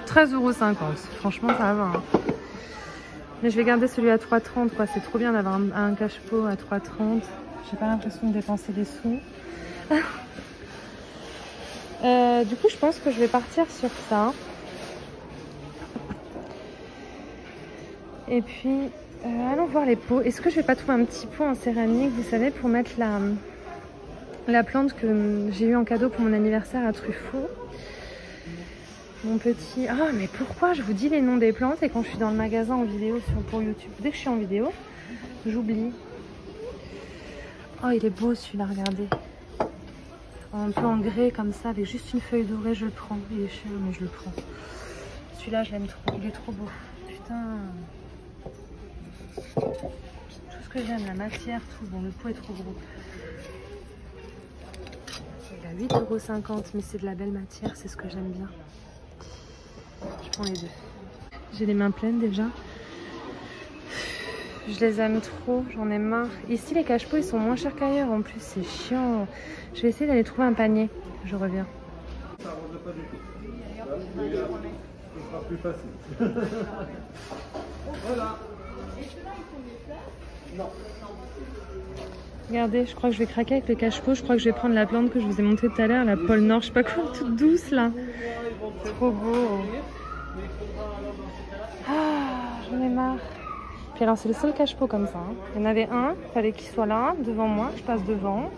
13,50 €. Franchement, ça va. Hein. Mais je vais garder celui à 3,30 €, quoi. C'est trop bien d'avoir un cache-pot à 3,30 €. J'ai pas l'impression de dépenser des sous. Du coup, je pense que je vais partir sur ça. Et puis, allons voir les pots. Est-ce que je vais pas trouver un petit pot en céramique, vous savez, pour mettre la plante que j'ai eue en cadeau pour mon anniversaire à Truffaut. Mon petit... Ah, mais pourquoi je vous dis les noms des plantes et quand je suis dans le magasin en vidéo pour YouTube, dès que je suis en vidéo, j'oublie. Oh, il est beau celui-là, regardez. Un peu en grès comme ça, avec juste une feuille dorée, je le prends. Il est cher, mais je le prends. Celui-là, je l'aime trop. Il est trop beau. Putain. Tout ce que j'aime, la matière, tout. Bon, le pot est trop gros. Il est à 8,50 €, mais c'est de la belle matière, c'est ce que j'aime bien. Je prends les deux. J'ai les mains pleines déjà. Je les aime trop, j'en ai marre. Ici, les cache-pots, ils sont moins chers qu'ailleurs. En plus, c'est chiant. Je vais essayer d'aller trouver un panier. Je reviens. Ça ne pas du tout. Ce sera plus facile. Voilà. Non. Regardez, je crois que je vais craquer avec le cache-pot. Je crois que je vais prendre la plante que je vous ai montrée tout à l'heure, la pôle Nord. Je sais pas quoi, toute douce là. Trop beau. Ah, j'en ai marre. Puis alors, c'est le seul cache-pot comme ça. Hein. Il y en avait un, il fallait qu'il soit là, devant moi. Je passe devant.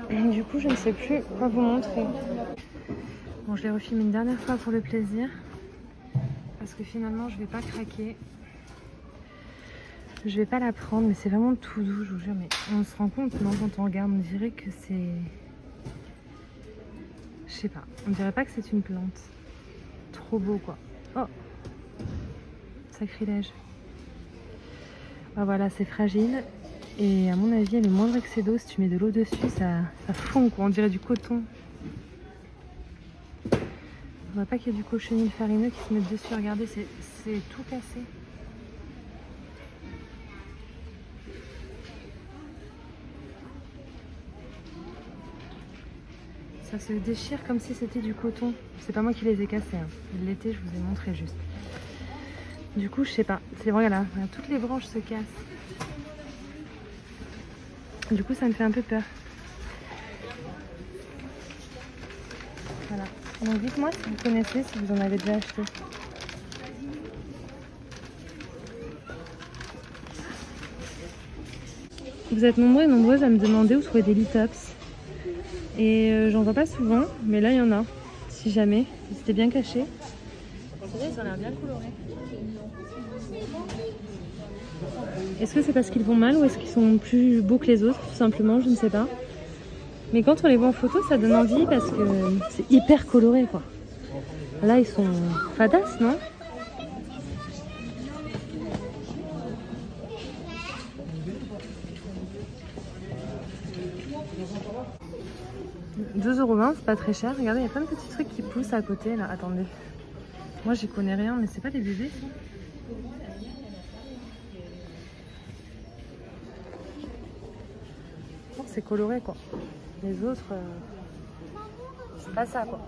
Et du coup, je ne sais plus quoi vous montrer. Bon, je l'ai refilmé une dernière fois pour le plaisir. Parce que finalement, je vais pas craquer. Je vais pas la prendre, mais c'est vraiment tout doux, je vous jure. Mais on se rend compte, non, quand on regarde, on dirait que c'est... Je sais pas, on dirait pas que c'est une plante. Trop beau, quoi. Oh, sacrilège. Ah, voilà, c'est fragile. Et à mon avis, elle est moins excès d'eau. Si tu mets de l'eau dessus, ça fond, quoi. On dirait du coton. On voit pas qu'il y a du cochenille farineux qui se met dessus. Regardez, c'est tout cassé. Ça se déchire comme si c'était du coton. C'est pas moi qui les ai cassés. Hein. L'été, je vous ai montré juste. Du coup, je sais pas. C'est vrai, là, toutes les branches se cassent. Du coup, ça me fait un peu peur. Voilà. Donc, dites-moi si vous connaissez, si vous en avez déjà acheté. Vous êtes nombreux et nombreuses à me demander où trouver des lithops. Et j'en vois pas souvent, mais là il y en a. Si jamais, c'était bien caché. Ils ont l'air bien colorés. Est-ce que c'est parce qu'ils vont mal ou est-ce qu'ils sont plus beaux que les autres, tout simplement, je ne sais pas. Mais quand on les voit en photo, ça donne envie parce que c'est hyper coloré, quoi. Là, ils sont fadas, non ? €2,20 €, c'est pas très cher. Regardez, il y a plein de petits trucs qui poussent à côté, là. Attendez. Moi, j'y connais rien, mais c'est pas des bébés, ça ? Oh, c'est coloré, quoi. Les autres, c'est pas ça, quoi.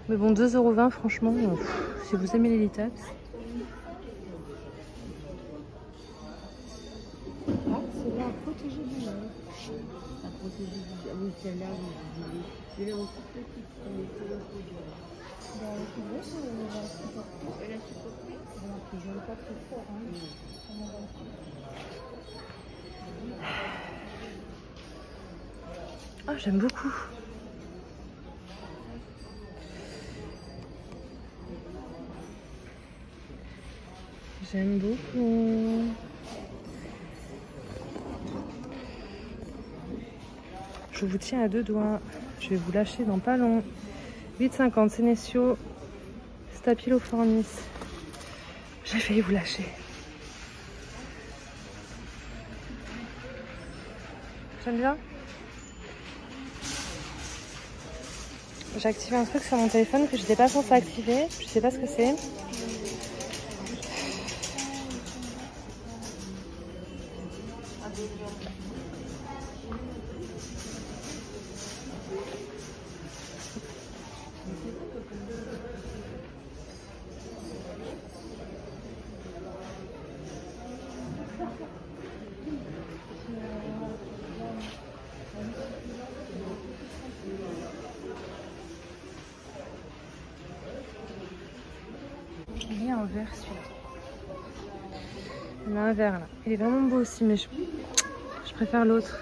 Mais bon, 2,20 €, franchement, si vous aimez les lithops. Ah, c'est là, protéger du mal. À protéger du... Oui, celle-là, je l'ai aussi petite. Elle est très peu. Bah, tu veux, elle a supporté. Donc, je n'aime pas trop fort, hein. Ah, j'aime beaucoup. J'aime beaucoup. Je vous tiens à deux doigts. Je vais vous lâcher dans pas long. 8,50 €, Senecio, Staphylophornis. J'ai failli vous lâcher. J'aime bien. J'ai activé un truc sur mon téléphone que je n'étais pas censée activer. Je sais pas ce que c'est. vert celui-là. Il y en a un vert là. Il est vraiment beau aussi, mais je préfère l'autre.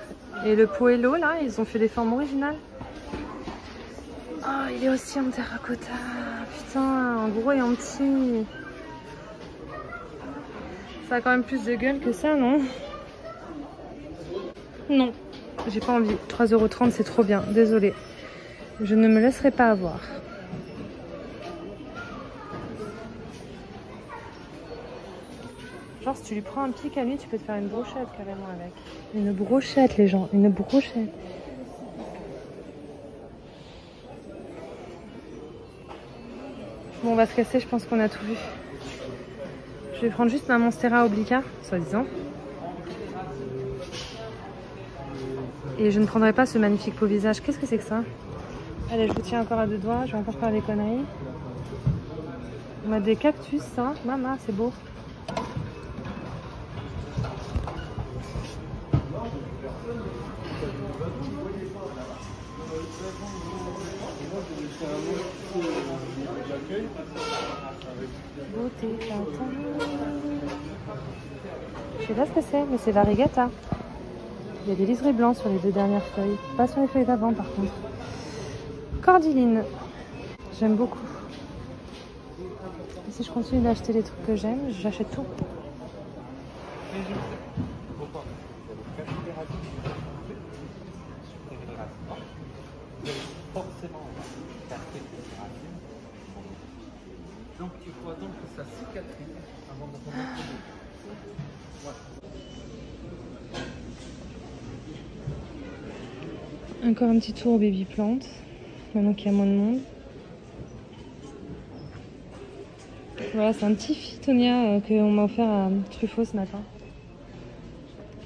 Et le poêlo là, ils ont fait des formes originales. Oh, il est aussi en terracotta. Putain, en gros et en petit. Ça a quand même plus de gueule que ça, non? Non, j'ai pas envie. 3,30 € c'est trop bien, désolée. Je ne me laisserai pas avoir. Genre si tu lui prends un pic à lui, tu peux te faire une brochette carrément avec. Une brochette les gens, une brochette. Bon, on va se casser, je pense qu'on a tout vu. Je vais prendre juste ma Monstera Obliqua, soi-disant. Et je ne prendrai pas ce magnifique pot visage. Qu'est-ce que c'est que ça? Allez, je vous tiens encore à 2 doigts, je vais encore faire des conneries. On a des cactus, ça. Maman, c'est beau. Beauté, je sais pas ce que c'est, mais c'est variegata. Il y a des liserés blancs sur les 2 dernières feuilles. Pas sur les feuilles d'avant par contre. Cordyline. J'aime beaucoup. Et si je continue d'acheter les trucs que j'aime, j'achète tout. Donc il faut attendre que ça cicatrise avant de remettre le Encore un petit tour au baby plant, maintenant qu'il y a moins de monde. Voilà, c'est un petit phytonia qu'on m'a offert à Truffaut ce matin.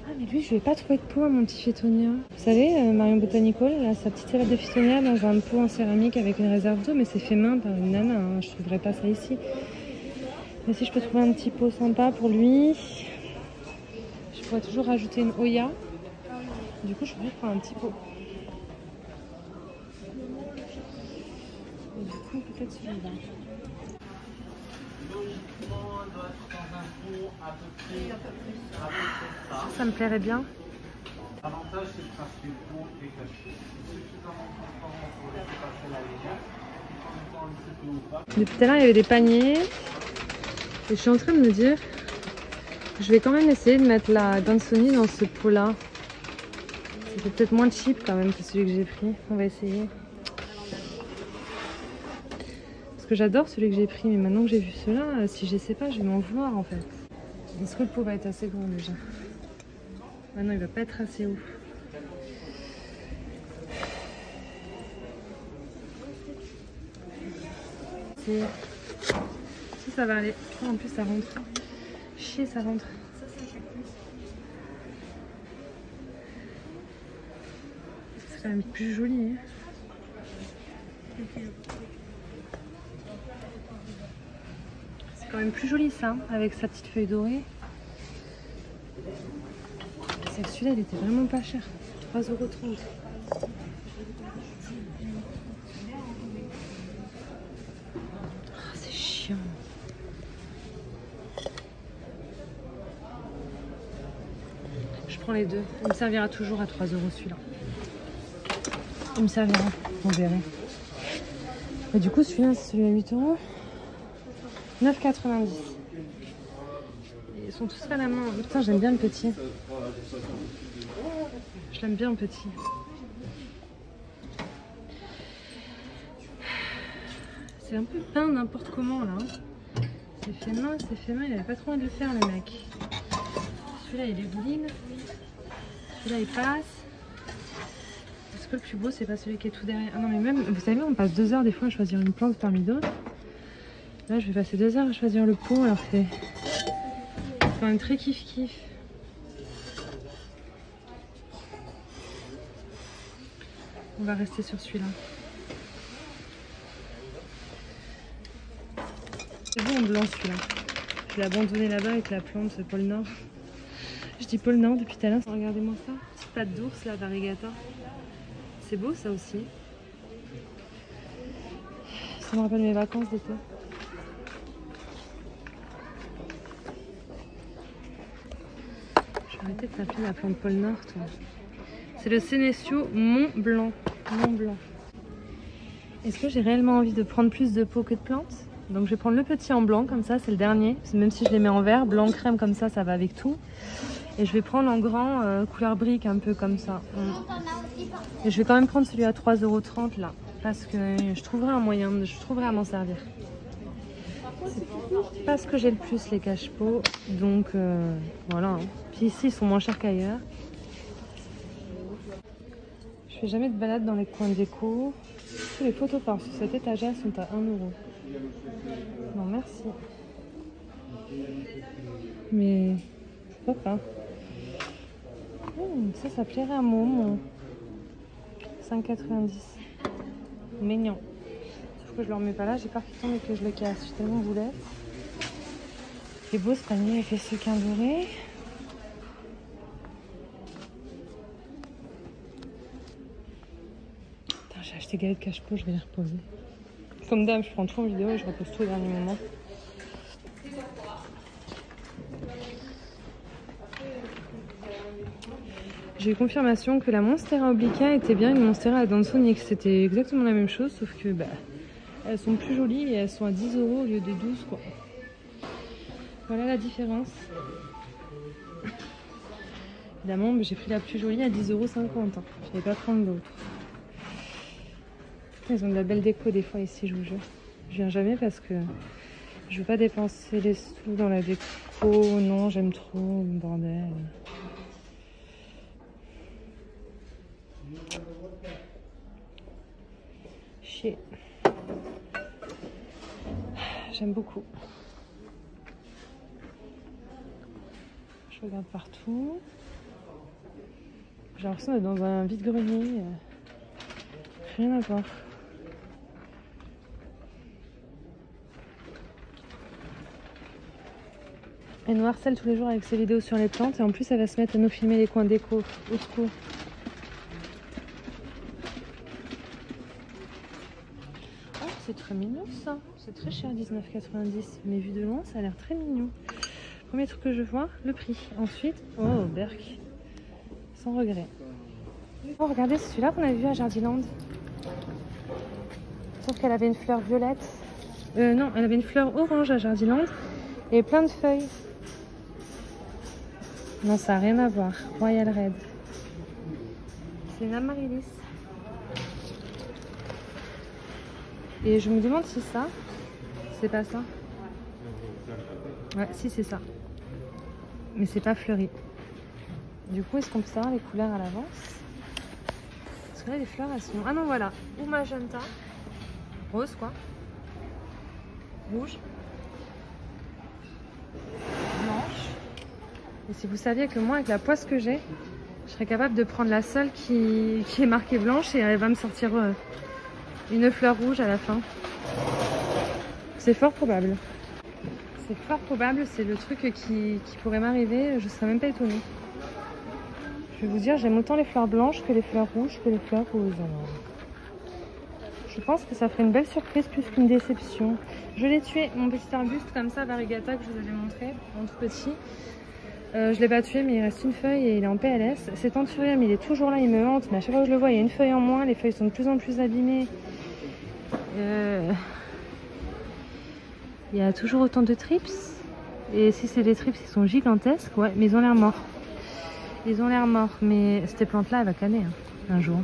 Ah mais lui, je vais pas trouver de pot à mon petit phytonia. Vous savez, Marion Botanical, elle a sa petite salade de phytonia dans un pot en céramique avec une réserve d'eau, mais c'est fait main par une nana, hein. Je trouverais pas ça ici. Mais si je peux trouver un petit pot sympa pour lui, je pourrais toujours rajouter une Oya. Du coup, je pourrais prendre un petit pot. Et du coup, peut-être celui-là. Ça me plairait bien. L'avantage, c'est parce que le pot est caché. Suffisamment transparent pour laisser passer la lumière. Depuis tout à l'heure, il y avait des paniers. Et je suis en train de me dire, je vais quand même essayer de mettre la Dansoni dans ce pot-là. C'était peut-être moins cheap quand même que celui que j'ai pris. On va essayer. Parce que j'adore celui que j'ai pris, mais maintenant que j'ai vu ceux-là, si je sais pas, je vais m'en vouloir en fait. Est-ce que le pot va être assez grand déjà? Maintenant, il va pas être assez haut. Si ça va aller. Oh, en plus, ça rentre. Chier, ça rentre. C'est quand même plus joli. Hein. C'est quand même plus joli ça, avec sa petite feuille dorée. Celui-là, il était vraiment pas cher. 3,30 €. C'est chiant. Je prends les deux. Il me servira toujours à 3 € celui-là. Il me servira, on verra. Et du coup, celui-là, c'est celui à 8 €. 9,90 €. Ils sont tous à la main. Putain, j'aime bien le petit. Je l'aime bien le petit. C'est un peu peint n'importe comment là. C'est fait main, c'est fait main. Il avait pas trop envie de le faire le mec. Celui-là il est bling. Celui-là il passe. Est-ce que le plus beau c'est pas celui qui est tout derrière? Ah non mais même, vous savez, on passe 2 heures des fois à choisir une plante parmi d'autres. Là je vais passer 2 heures à choisir le pot alors que c'est quand même très kiff kiff. On va rester sur celui-là. C'est beau en blanc celui-là. Je l'ai abandonné là-bas avec la plante pôle Nord. Je dis pôle Nord depuis tout à l'heure. Regardez-moi ça. Petite patte d'ours là, variegata. C'est beau ça aussi. Ça me rappelle mes vacances d'été. Arrêtez de t'appeler la plante pôle Nord, toi. C'est le Sénécio Mont Blanc. Mont Blanc. Est-ce que j'ai réellement envie de prendre plus de pots que de plantes? Donc je vais prendre le petit en blanc, comme ça, c'est le dernier. Parce que même si je les mets en vert, blanc crème comme ça va avec tout. Et je vais prendre en grand, couleur brique, un peu comme ça. Et je vais quand même prendre celui à 3,30 € là. Parce que je trouverai un moyen, je trouverai à m'en servir. C'est pas ce que j'ai le plus, les cache-pots. Donc voilà. Hein. Puis ici, ils sont moins chers qu'ailleurs. Je fais jamais de balade dans les coins déco. Tous les photoparts sur cette étagère sont à 1 €. Non, merci. Mais pourquoi pas? Ça plairait à Môme. 5,90 €. Mignon. Sauf que je le remets pas là, j'ai peur qu'il tombe et que je le casse. Je suis tellement boulette. C'est beau ce panier avec les sequins dorés. J'ai acheté galette cache-pot, je vais les reposer. Comme d'hab, je prends tout en vidéo et je repose tout au dernier moment. J'ai eu confirmation que la Monstera obliqua était bien une Monstera adansonii. C'était exactement la même chose, sauf que elles sont plus jolies et elles sont à 10 € au lieu de 12 quoi. Voilà la différence. Évidemment, j'ai pris la plus jolie à 10,50 €. Je ne vais pas prendre l'autre. Ils ont de la belle déco des fois ici, je vous jure. Je viens jamais parce que je veux pas dépenser les sous dans la déco. Non, j'aime trop le bordel. Chier. J'aime beaucoup. Je regarde partout. J'ai l'impression d'être dans un vide-grenier. Rien à voir. Elle nous harcèle tous les jours avec ses vidéos sur les plantes et en plus elle va se mettre à nous filmer les coins déco. Au secours. Oh, c'est très mignon ça. C'est très cher, 19,90 €. Mais vu de loin, ça a l'air très mignon. Premier truc que je vois, le prix. Ensuite, oh, Berk. Sans regret. Oh, regardez, c'est celui-là qu'on a vu à Jardiland. Sauf qu'elle avait une fleur violette. Non, elle avait une fleur orange à Jardiland et plein de feuilles. Non, ça n'a rien à voir. Royal Red. C'est une amaryllis. Et je me demande si ça, c'est pas ça. Ouais, si c'est ça. Mais c'est pas fleuri. Du coup, est-ce qu'on peut savoir les couleurs à l'avance? Parce que là, les fleurs, elles sont... Ah non, voilà. Ou magenta. Rose, quoi. Rouge. Blanche. Et si vous saviez que moi, avec la poisse que j'ai, je serais capable de prendre la seule qui est marquée blanche et elle va me sortir une fleur rouge à la fin. C'est fort probable. C'est fort probable, c'est le truc qui pourrait m'arriver, je ne serais même pas étonnée. Je vais vous dire, j'aime autant les fleurs blanches que les fleurs rouges que les fleurs roses. Alors, je pense que ça ferait une belle surprise plus qu'une déception. Je l'ai tué, mon petit arbuste comme ça, variegata, que je vous avais montré, en tout petit. Je l'ai pas tué, mais il reste une feuille et il est en PLS. Cet anthurium, il est toujours là, il me hante, mais à chaque fois que je le vois, il y a une feuille en moins. Les feuilles sont de plus en plus abîmées. Il y a toujours autant de trips. Et si c'est des trips, ils sont gigantesques. Ouais, mais ils ont l'air morts. Ils ont l'air morts. Mais cette plante-là, elle va canner un jour.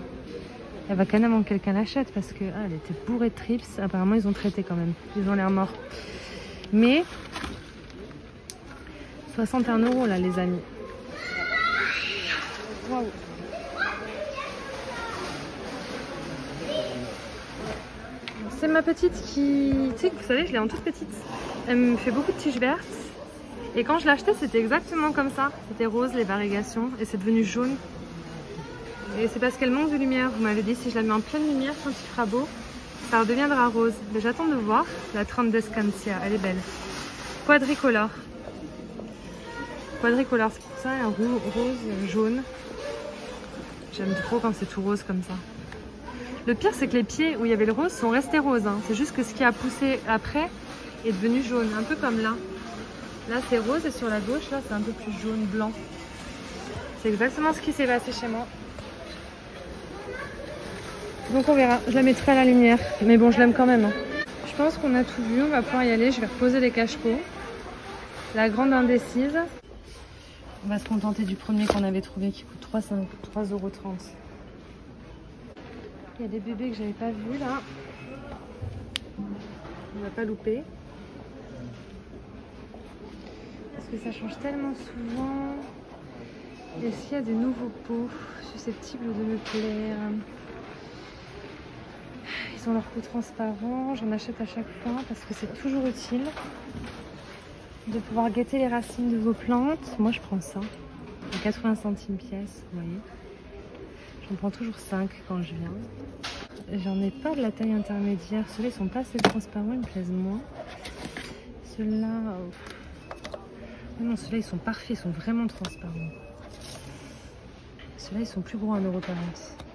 Elle va canner avant que quelqu'un l'achète parce que elle était bourrée de trips. Apparemment, ils ont traité quand même. Ils ont l'air morts. Mais 61 € là, les amis. Waouh. C'est ma petite qui... Tu sais, vous savez, je l'ai en toute petite. Elle me fait beaucoup de tiges vertes. Et quand je l'ai achetée, c'était exactement comme ça. C'était rose, les variegations. Et c'est devenu jaune. Et c'est parce qu'elle manque de lumière. Vous m'avez dit, si je la mets en pleine lumière, quand il fera beau, ça redeviendra rose. Mais j'attends de voir. La Trandescantia, elle est belle. Quadricolore. Quadricolore, c'est pour ça, un rose, jaune. J'aime trop quand c'est tout rose comme ça. Le pire, c'est que les pieds où il y avait le rose sont restés roses. Hein. C'est juste que ce qui a poussé après est devenu jaune, un peu comme là. Là, c'est rose et sur la gauche, là, c'est un peu plus jaune, blanc. C'est exactement ce qui s'est passé chez moi. Donc on verra, je la mettrai à la lumière. Mais bon, je l'aime quand même. Hein. Je pense qu'on a tout vu, on va pouvoir y aller. Je vais reposer les cache-pots. La grande indécise. On va se contenter du premier qu'on avait trouvé qui coûte 3,30 €. Il y a des bébés que j'avais pas vus là. On va pas louper. Parce que ça change tellement souvent. Est-ce qu'il y a des nouveaux pots susceptibles de me plaire? Ils ont leur peau transparent. J'en achète à chaque fois parce que c'est toujours utile de pouvoir guetter les racines de vos plantes. Moi je prends ça. À 80 centimes pièce, vous voyez. J'en prends toujours 5 quand je viens. J'en ai pas de la taille intermédiaire. Ceux-là ils sont pas assez transparents, ils me plaisent moins. Ceux-là... non, ceux-là ils sont parfaits, ils sont vraiment transparents. Ceux-là ils sont plus gros, 1,40 €.